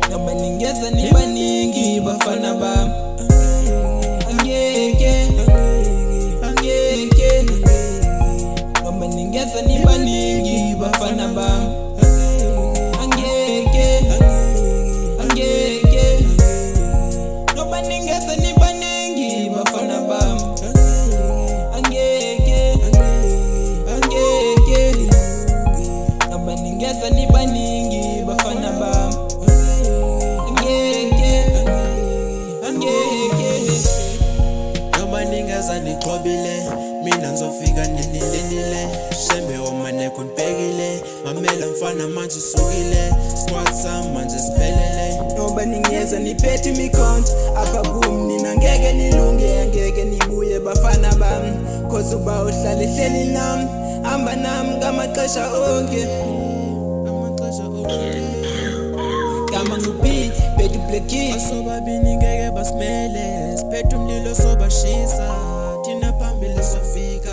Noma ningeza nibaningi bafana bami angeke noma ningeza nibaningi bafana bami angeke noma ningeza nibaningi bafana bami angeke noma ningeza nibaningi bafana bami noma ningeza niqobile mina ngizofika nilindelile shembe omane kunibhekile mamela mfana manje usukile squad sam manje siphelele noma ningeza niphethe imikhonto apha kum nina ngeke nilunge angeke nibuye bafana bami cause uba uhlale hleli nami hamba nami ngamaxesha onke kama ngubi bethu Black Kid sobabini ngeke basimele siphethe umlilo sobashisa thina phambili sofika